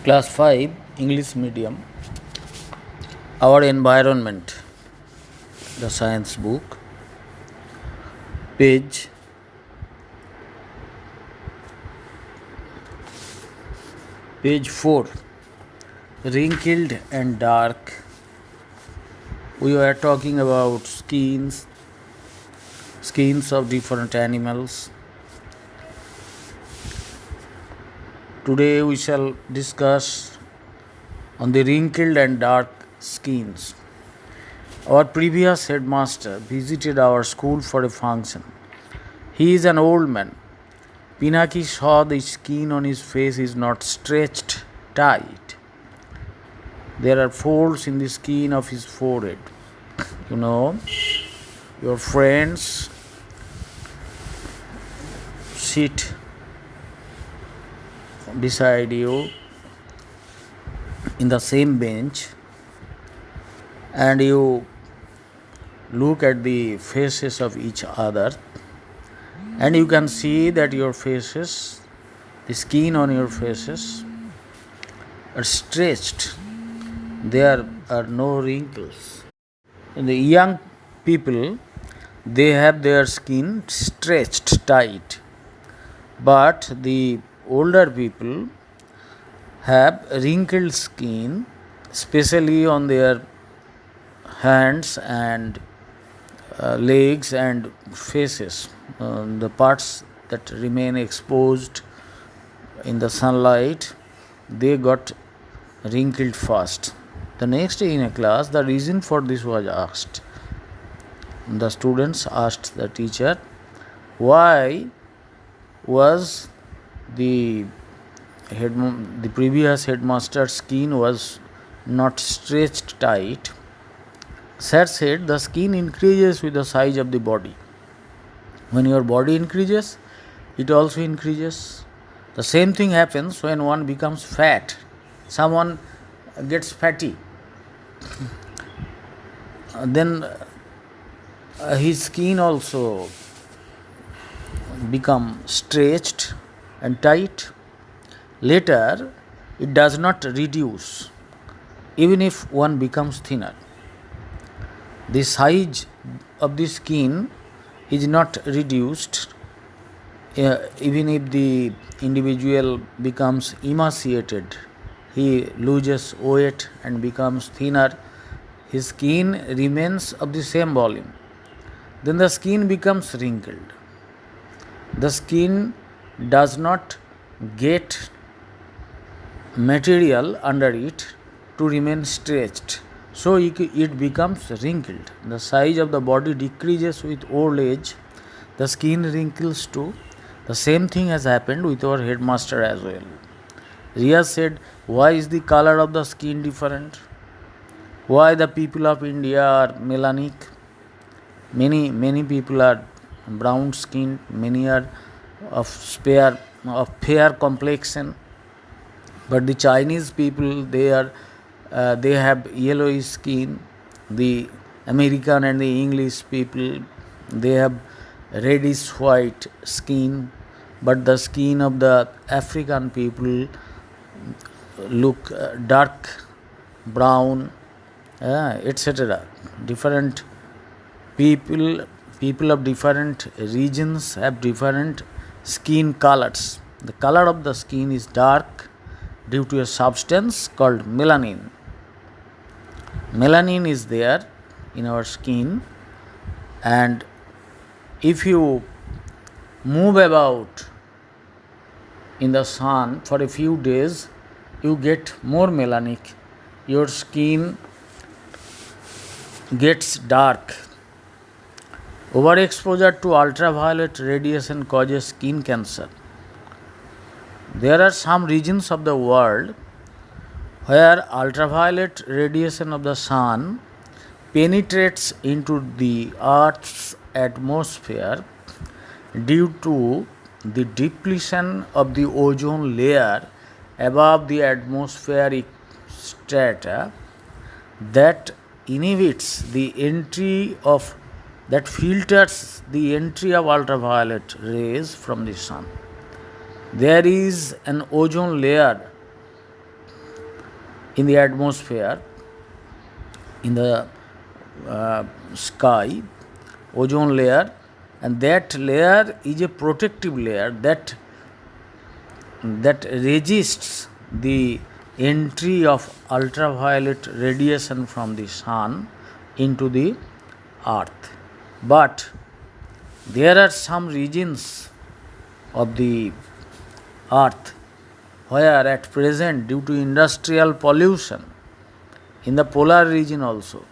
Class 5 English Medium. Our Environment, the science book, page page 4, wrinkled and dark. We were talking about skins of different animals. Today we shall discuss on the wrinkled and dark skins. Our previous headmaster visited our school for a function. He is an old man. Pinaki saw the skin on his face is not stretched tight. There are folds in the skin of his forehead. You know, your friends sit beside you in the same bench and you look at the faces of each other, and you can see that your faces, the skin on your faces are stretched. There are no wrinkles. And the young people, they have their skin stretched tight, but the older people have wrinkled skin, especially on their hands and legs and faces. The parts that remain exposed in the sunlight, they got wrinkled fast. The next day in a class, the reason for this was asked. The students asked the teacher, why was the previous headmaster's skin was not stretched tight? Sir said the skin increases with the size of the body. When your body increases, it also increases. The same thing happens when one becomes fat. Someone gets fatty. Then his skin also become stretched and tight. Later, it does not reduce, even if one becomes thinner. The size of the skin is not reduced, even if the individual becomes emaciated. He loses weight and becomes thinner. His skin remains of the same volume. Then the skin becomes wrinkled. The skin does not get material under it to remain stretched, so it becomes wrinkled. The size of the body decreases with old age. The skin wrinkles too. The same thing has happened with our headmaster as well. Riaz said, why is the color of the skin different? Why the people of India are melanic? Many people are brown skinned, many are of fair complexion. But the Chinese people, they have yellowish skin. The American and the English people, they have reddish white skin. But the skin of the African people look dark brown, etc. Different people of different regions have different skin colors. The color of the skin is dark due to a substance called melanin. Melanin is there in our skin, and if you move about in the sun for a few days, you get more melanic. Your skin gets dark. Overexposure to ultraviolet radiation causes skin cancer. There are some regions of the world where ultraviolet radiation of the sun penetrates into the Earth's atmosphere due to the depletion of the ozone layer above the atmospheric strata that inhibits the entry of that filters the entry of ultraviolet rays from the sun. There is an ozone layer in the atmosphere, in the sky, ozone layer, and that layer is a protective layer that resists the entry of ultraviolet radiation from the sun into the earth. But there are some regions of the earth where at present, due to industrial pollution, in the polar region also,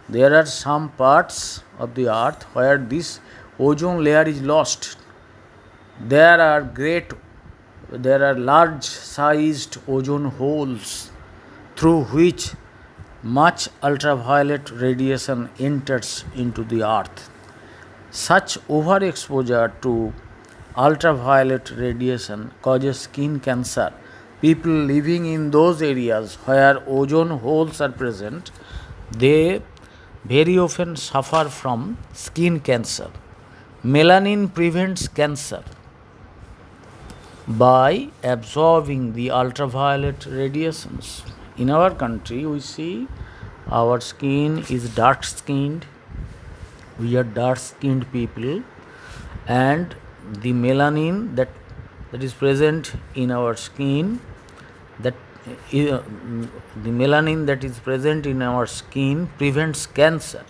there are some parts of the earth where this ozone layer is lost. There are large sized ozone holes through which much ultraviolet radiation enters into the earth. Such overexposure to ultraviolet radiation causes skin cancer. People living in those areas where ozone holes are present, they very often suffer from skin cancer. Melanin prevents cancer by absorbing the ultraviolet radiations. In our country, we see our skin is dark skinned, we are dark skinned people, and the melanin that is present in our skin, that the melanin that is present in our skin prevents cancer.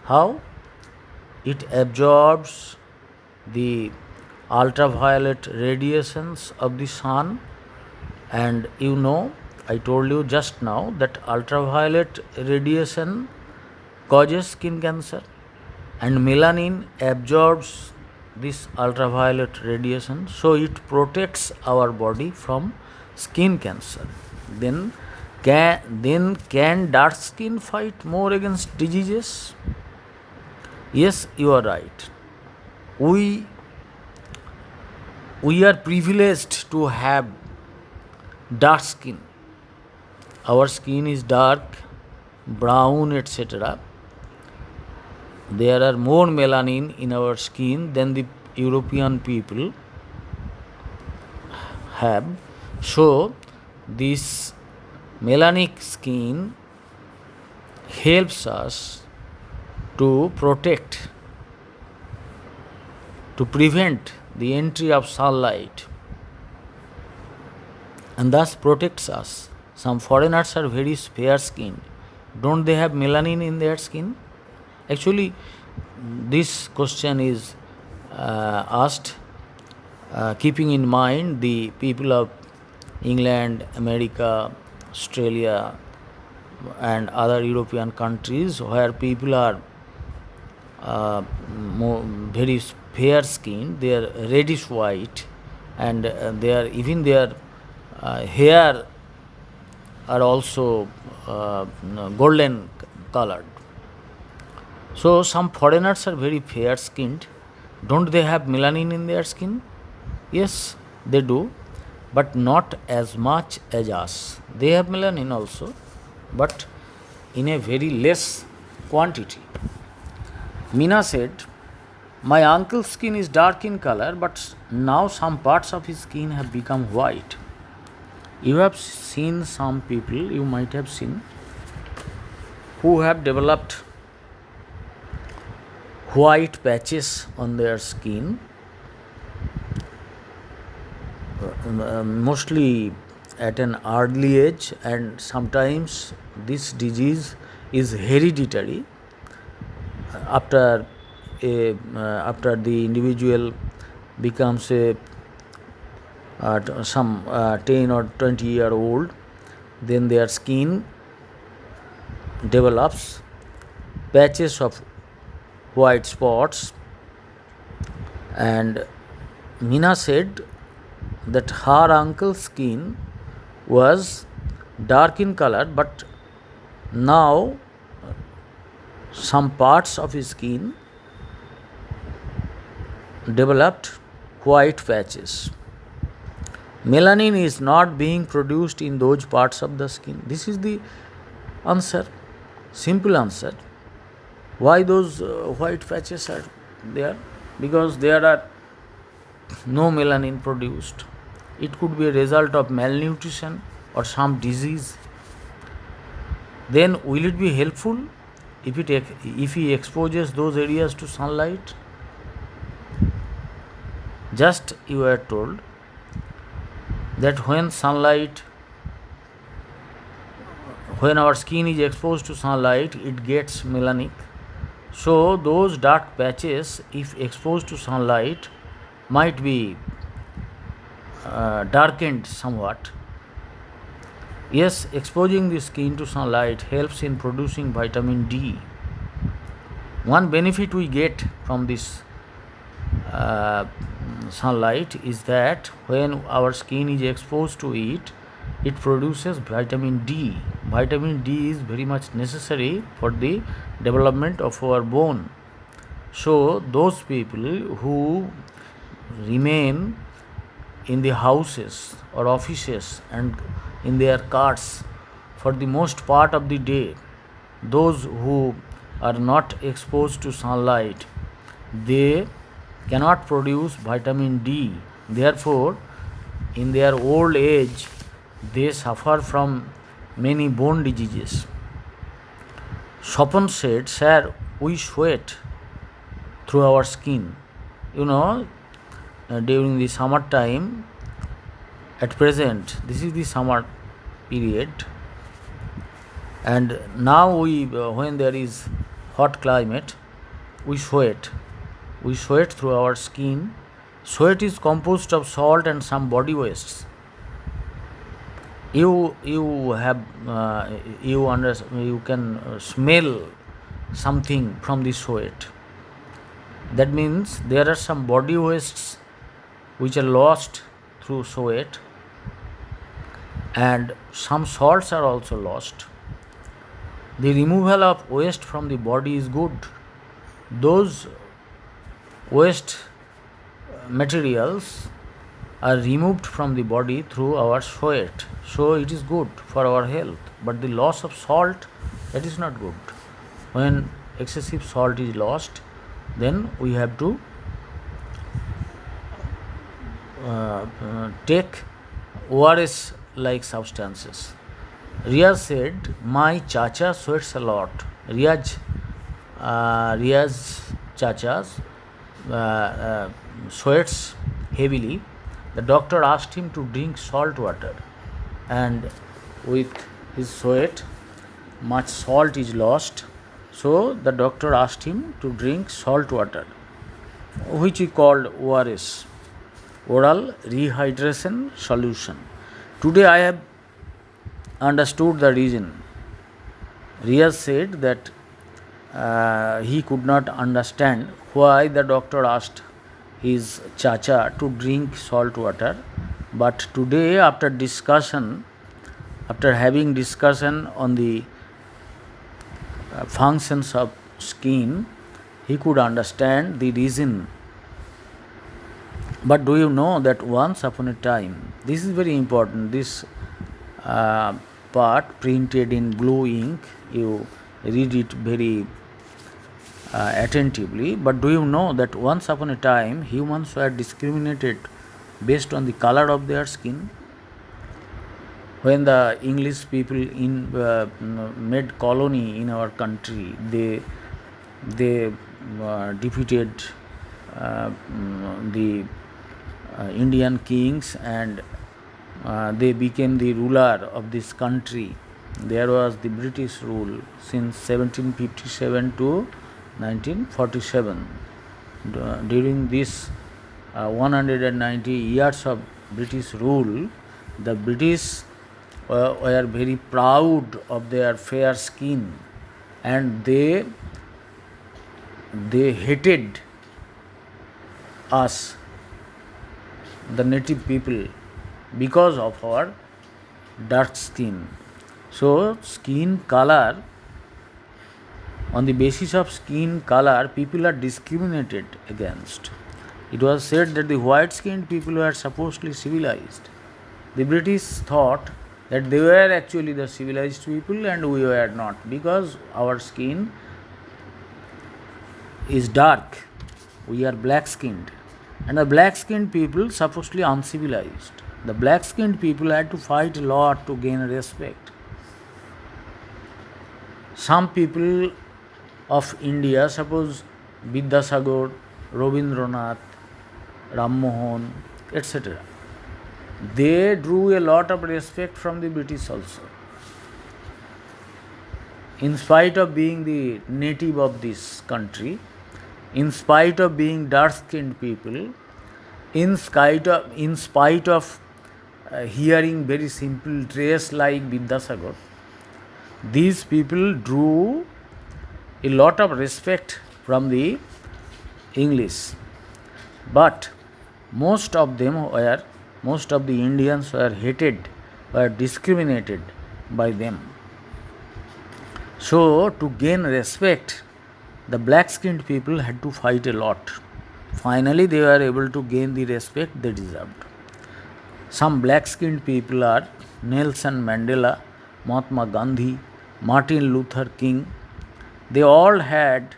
How? It absorbs the ultraviolet radiations of the sun, and I told you just now that ultraviolet radiation causes skin cancer, and melanin absorbs this ultraviolet radiation, so it protects our body from skin cancer. Then can dark skin fight more against diseases? Yes, you are right. We are privileged to have dark skin. Our skin is dark, brown, etc. There are more melanin in our skin than the European people have. So, this melanic skin helps us to protect, to prevent the entry of sunlight, and thus protects us. Some foreigners are very fair skinned. Don't they have melanin in their skin? Actually, this question is asked keeping in mind the people of England, America, Australia, and other European countries where people are very fair skinned, they are reddish white, and their hair are also golden colored. So some foreigners are very fair skinned. Don't they have melanin in their skin? Yes, they do, but not as much as us. They have melanin also, but in a very less quantity. Meena said, my uncle's skin is dark in color, but now some parts of his skin have become white. You have seen some people, you might have seen, who have developed white patches on their skin, mostly at an early age, and sometimes this disease is hereditary. After the individual becomes some 10 or 20-year old, then their skin develops patches of white spots. And Meena said that her uncle's skin was dark in color, but now some parts of his skin developed white patches. Melanin is not being produced in those parts of the skin. This is the answer, simple answer. Why those white patches are there? Because there are no melanin produced. It could be a result of malnutrition or some disease then will it be helpful if he exposes those areas to sunlight? Just you are told that when our skin is exposed to sunlight, it gets melanic. So those dark patches, if exposed to sunlight, might be darkened somewhat. Yes, exposing the skin to sunlight helps in producing vitamin D. One benefit we get from this sunlight is that when our skin is exposed to it, it produces vitamin D. Vitamin D is very much necessary for the development of our bone. So those people who remain in the houses or offices and in their cars for the most part of the day, those who are not exposed to sunlight, they cannot produce vitamin D. Therefore, in their old age, they suffer from many bone diseases. Sopon said, "Sir, we sweat through our skin." You know, during the summer time, at present, this is the summer period, and now when there is hot climate, we sweat. We sweat through our skin. Sweat is composed of salt and some body wastes. You can smell something from the sweat. That means there are some body wastes which are lost through sweat, and some salts are also lost. The removal of waste from the body is good. Those waste materials are removed from the body through our sweat, so it is good for our health. But the loss of salt, that is not good. When excessive salt is lost, then we have to take ORS like substances. Riaz said, "My chacha sweats a lot." Riaz chachas sweats heavily. The doctor asked him to drink salt water, and with his sweat, much salt is lost. So the doctor asked him to drink salt water, which he called ORS, oral rehydration solution. Today I have understood the reason. Riaz said that he could not understand why the doctor asked his chacha to drink salt water. But today, after having discussion on the functions of skin, he could understand the reason. But do you know that once upon a time, this is very important, this part printed in blue ink, you read it very attentively. But do you know that once upon a time humans were discriminated based on the color of their skin? When the English people made colony in our country, they defeated the Indian kings, and they became the ruler of this country. There was the British rule since 1757 to 1947. During this 190 years of British rule, the British were very proud of their fair skin, and they hated us, the native people, because of our dark skin. So skin color, on the basis of skin color, people are discriminated against. It was said that the white-skinned people were supposedly civilized. The British thought that they were actually the civilized people and we were not, because our skin is dark. We are black-skinned. And the black-skinned people supposedly uncivilized. The black-skinned people had to fight a lot to gain respect. Some people of India, suppose Vidyasagar, Rabindranath, Ram Mohan, etc., they drew a lot of respect from the British also. In spite of being the native of this country, in spite of being dark-skinned people, in spite of hearing very simple dress like Vidyasagar, these people drew a lot of respect from the English. But most of the Indians were hated, were discriminated by them. So, to gain respect, the black skinned people had to fight a lot. Finally, they were able to gain the respect they deserved. Some black skinned people are Nelson Mandela, Mahatma Gandhi, Martin Luther King. They all had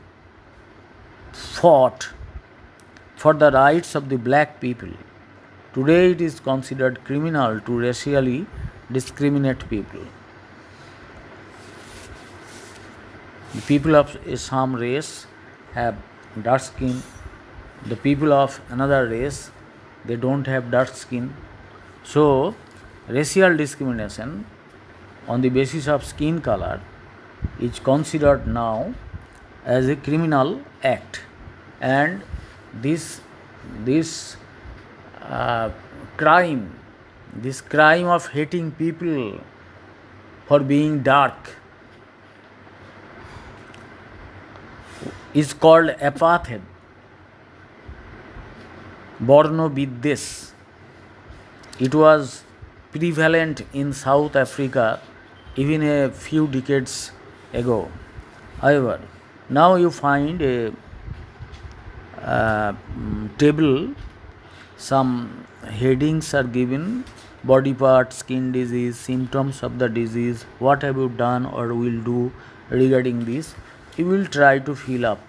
fought for the rights of the black people. Today, it is considered criminal to racially discriminate people. The people of Assam race have dark skin. The people of another race, they don't have dark skin. So, racial discrimination on the basis of skin color is considered now as a criminal act, and this uh, crime, this crime of hating people for being dark, is called apartheid, Borno Biddesh. It was prevalent in South Africa even a few decades ago. However, now you find a table, some headings are given: body part, skin disease, symptoms of the disease, what have you done or will do regarding this. You will try to fill up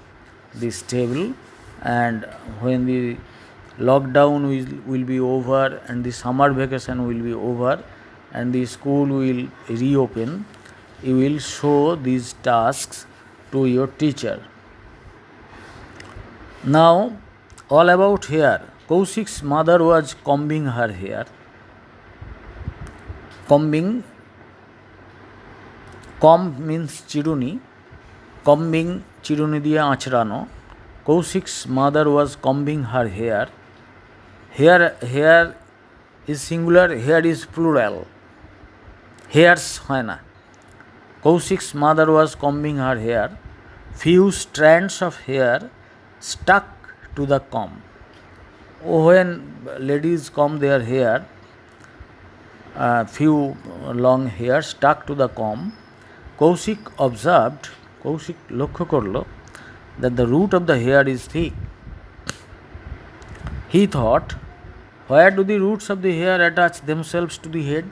this table, and when the lockdown will be over and the summer vacation will be over and the school will reopen, you will show these tasks to your teacher. Now, all about hair. Kaushik's mother was combing her hair. Comb means chiruni. Combing, chiruni diye achirano. Kaushik's mother was combing her hair. Hair is singular, hair is plural. Hairs hoy na. Kaushik's mother was combing her hair. Few strands of hair stuck to the comb. When ladies comb their hair, few long hair stuck to the comb. Kaushik লক্ষ্য করল that the root of the hair is thick. He thought, where do the roots of the hair attach themselves to the head?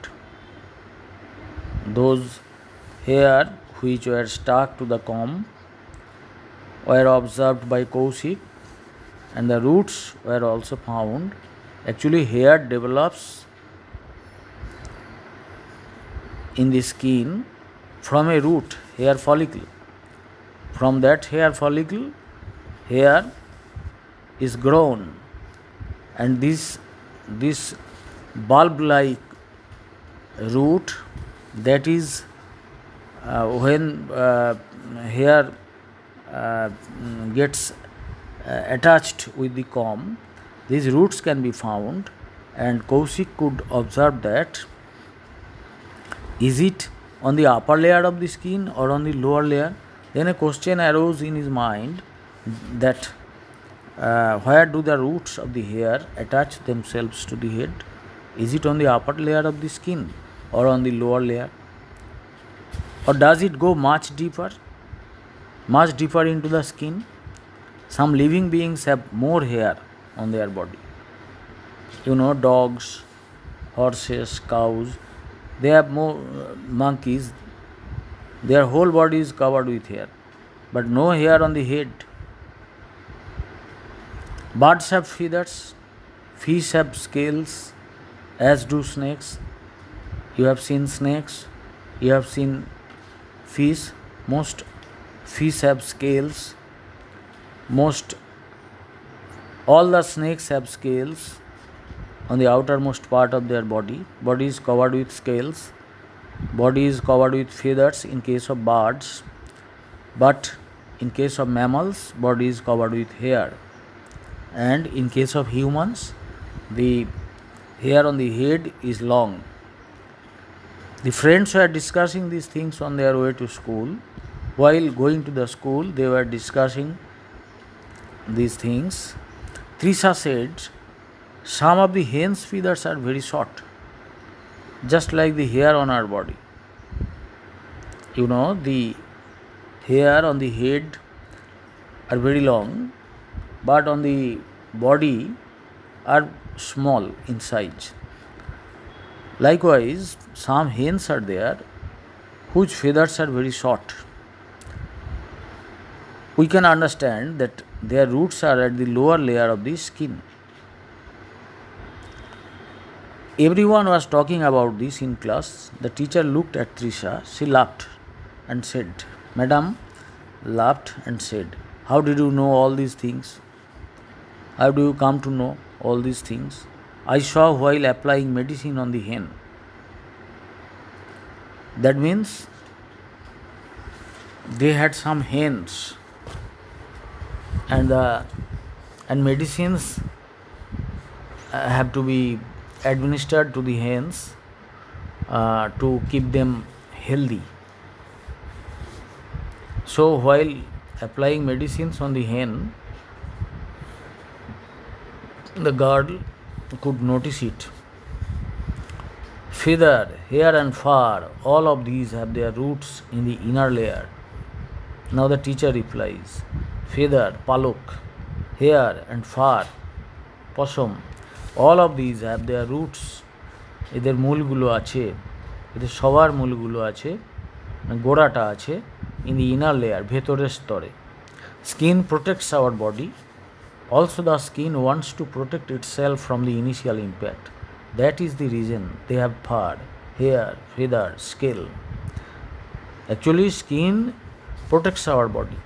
Those hair which were stuck to the comb were observed by Kaushik, and the roots were also found. Actually, hair develops in the skin from a root, hair follicle. From that hair follicle, hair is grown, and this bulb-like root, that is when hair gets attached with the comb, these roots can be found, and Kaushik could observe that is it on the upper layer of the skin or on the lower layer. Then a question arose in his mind that where do the roots of the hair attach themselves to the head? Is it on the upper layer of the skin or on the lower layer? Or does it go much deeper into the skin? Some living beings have more hair on their body. Dogs, horses, cows, they have more, monkeys, their whole body is covered with hair, but no hair on the head. Birds have feathers, fish have scales, as do snakes. You have seen snakes, you have seen fish, most fish have scales, most all the snakes have scales on the outermost part of their body. Body is covered with scales. Body is covered with feathers in case of birds, but in case of mammals, body is covered with hair. And in case of humans, the hair on the head is long. The friends were discussing these things on their way to school. While going to the school, they were discussing these things. Trisha said, some of the hen's feathers are very short, just like the hair on our body. The hair on the head are very long, but on the body are small in size. Likewise, some hens are there whose feathers are very short. We can understand that their roots are at the lower layer of the skin. Everyone was talking about this in class. The teacher looked at Trisha. She laughed and said, Madam laughed and said, how did you know all these things? How do you come to know all these things? I saw while applying medicine on the hen. That means they had some hens, and medicines have to be administered to the hens to keep them healthy. So while applying medicines on the hen, the girl could notice it. Feather, hair and fur, all of these have their roots in the inner layer. Now the teacher replies, feather, palok, hair and fur, possum, all of these have their roots. এদের মূলগুলো আছে, এদের সবার মূলগুলো আছে, গোড়াটা আছে in the inner layer, ভেতরের স্তরে. Skin protects our body. Also the skin wants to protect itself from the initial impact. That is the reason they have fur, hair, feather, scale. Actually, skin protects our body.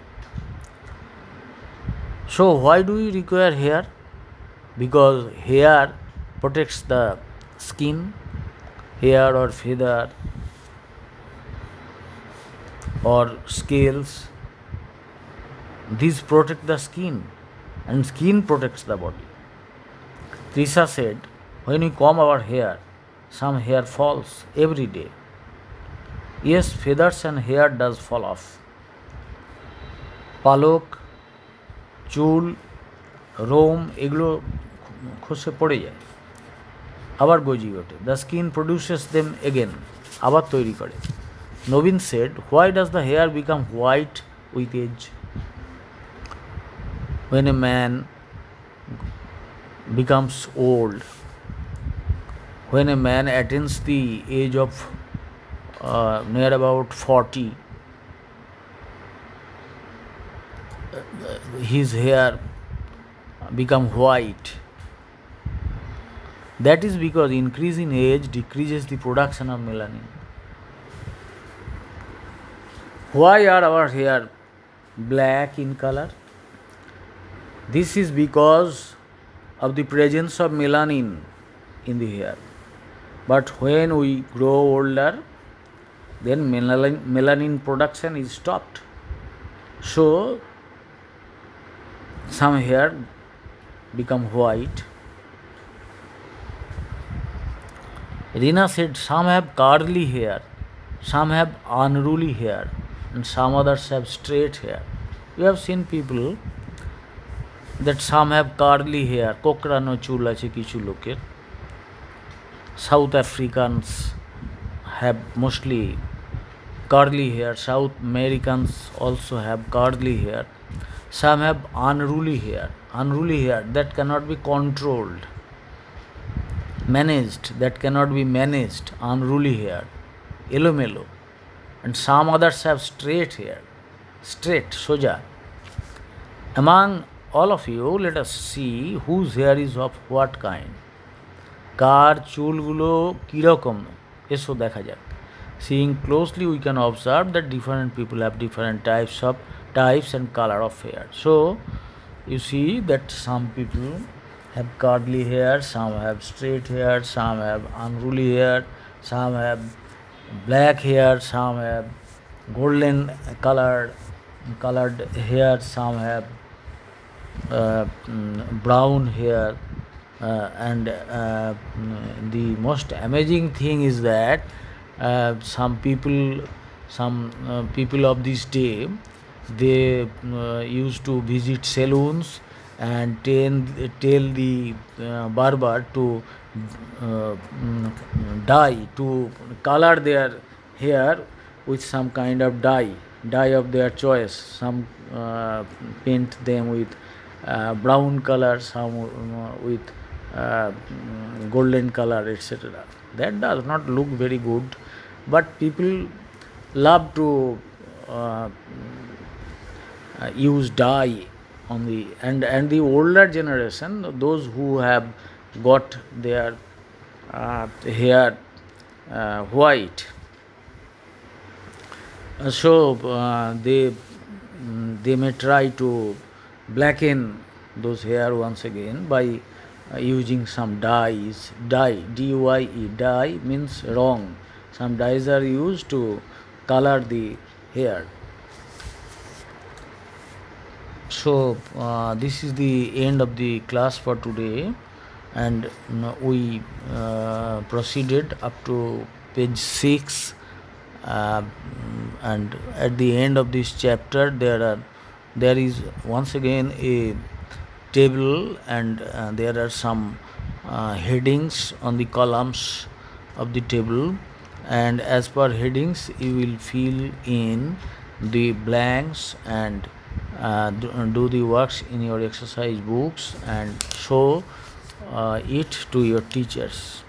So why do we require hair? Because hair protects the skin, hair or feather or scales. These protect the skin, and skin protects the body. Trisha said, when we comb our hair, some hair falls every day. Yes, feathers and hair does fall off. পালক, চুল, Rome এগুলো খসে পড়ে যায়, আবার গজিয়ে ওঠে. The skin produces them again, আবার তৈরি করে. Nabin said, why does the hair become white with age? When a man becomes old, when a man attains the age of near about 40, his hair become white. That is because increase in age decreases the production of melanin. Why are our hair black in color? This is because of the presence of melanin in the hair. But when we grow older, then melanin production is stopped. So some hair become white. Rina said, some have curly hair, some have unruly hair, and some others have straight hair. You have seen people that some have curly hair, কোকড়ানো চুল আছে কিছু লোকের. South Africans have mostly curly hair. South Americans also have curly hair. Some have unruly hair that cannot be controlled, managed, that cannot be managed, unruly hair, এলোমেলো. And some others have straight hair, straight, সোজা. Among all of you, let us see whose hair is of what kind. কার চুলগুলো কীরকম, এসো দেখা যাক. Seeing closely, we can observe that different people have different types and color of hair. So you see that some people have curly hair, some have straight hair, some have unruly hair, some have black hair, some have golden colored hair, some have brown hair, and the most amazing thing is that some people of this day, they used to visit saloons and tell the barber to dye, to color their hair with some kind of dye of their choice. Some paint them with brown color, some with golden color, etc. That does not look very good, but people love to uh, use dye on the, and the older generation, those who have got their hair white, they may try to blacken those hair once again by using some dyes. Dye, dye means wrong. Some dyes are used to color the hair. So this is the end of the class for today, and we proceeded up to page 6, uh, and at the end of this chapter there is once again a table, and there are some headings on the columns of the table, and as per headings you will fill in the blanks and do the works in your exercise books and show it to your teachers.